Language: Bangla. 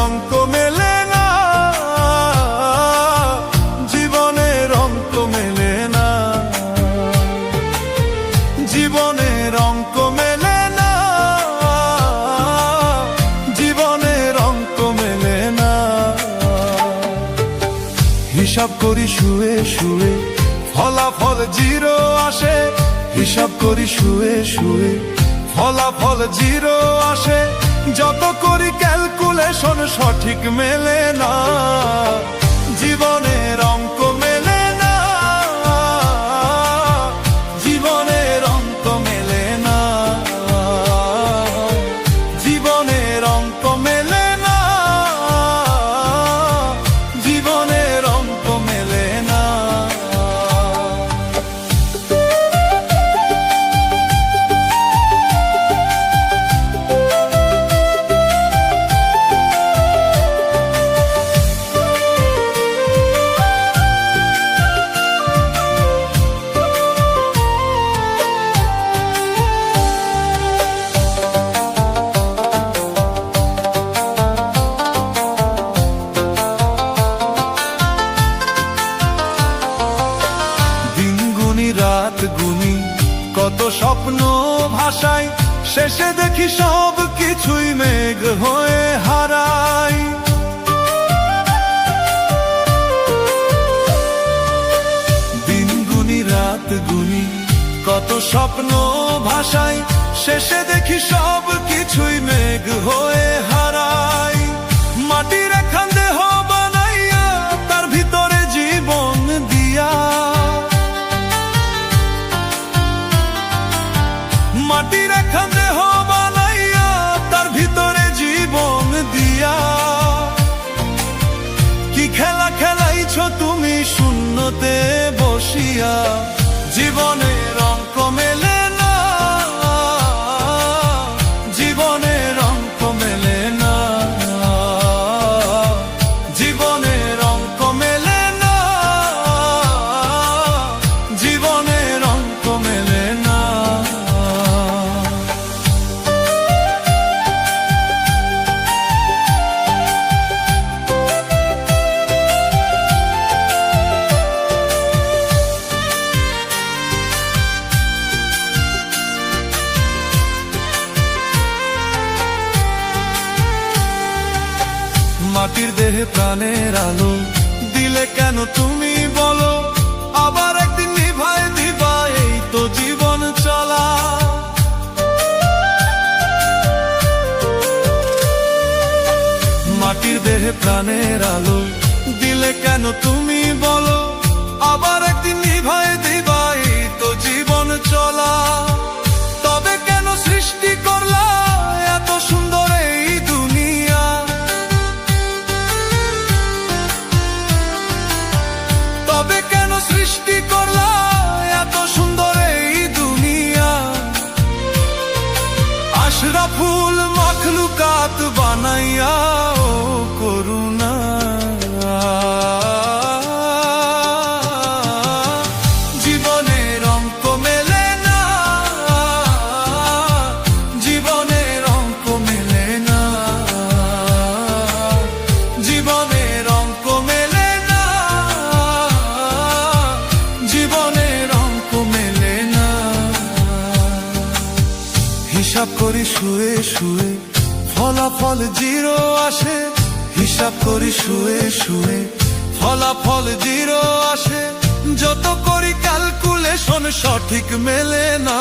অঙ্ক মেলে না, জীবনের অঙ্ক মেলে না, জীবনের অঙ্ক মেলে না, জীবনের অঙ্ক মেলে না। হিসাব করি শুয়ে শুয়ে ফলাফল জিরো আসে, হিসাব করি শুয়ে শুয়ে ফলাফল জিরো আসে, যত করি ক্যালকুলেশন সঠিক মেলে না, জীবনের অঙ্ক মেলে না, জীবনের অঙ্ক মেলে না, জীবনের অঙ্ক মেলে না, জীবনের অঙ্ক মেলে না। রাত গুনি কত স্বপ্ন ভাষায়, শেষে দেখি সব কিছুই মেঘ হয়ে হারায়। দিন গুনি রাত গুনি কত স্বপ্ন ভাষায়, শেষে দেখি সব কিছুই মেঘ হয়ে হারায়। মাটির এখান দেহ বানাইয়া তার ভিতরে জীবন দিয়া, মাটির এখান দেহ বানাইয়া তার ভিতরে জীবন দিয়া, কি খেলা খেলাইছ তুমি শূন্যতে বসিয়া, জীবনের অঙ্ক মেলে না, জীবনের অঙ্ক মেলে না, জীবনের অঙ্ক মেলে না, জীবনের অঙ্ক মেলে না। মাটির দেহে প্রাণের আলো দিলে কেন তুমি বলো, আবার একদিন নিভায় দিবা, এই তো জীবন চলা। মাটির দেহে প্রাণের আলো দিলে কেন তুমি বলো, আবার একদিন নিভায় দিবা, এই তো জীবন চলা। তবে কেন সৃষ্টি করলা এত সুন্দর এই দুনিয়া, তবে কেন সৃষ্টি করলা এত সুন্দর এই দুনিয়া। আশরাফুল মাখলুকাত বানাইয়া ও করুণা, জীবনের অঙ্ক মেলে না, জীবনের অঙ্ক মেলে না, জীবনের অঙ্ক মেলে না, জীবনের অঙ্ক মেলে না। হিসাব করি শুয়ে শুয়ে ফলাফল জিরো আসে, হিসাব করি শুয়ে শুয়ে ফলাফল জিরো আসে, যত করি ক্যালকুলেশন সঠিক মেলে না।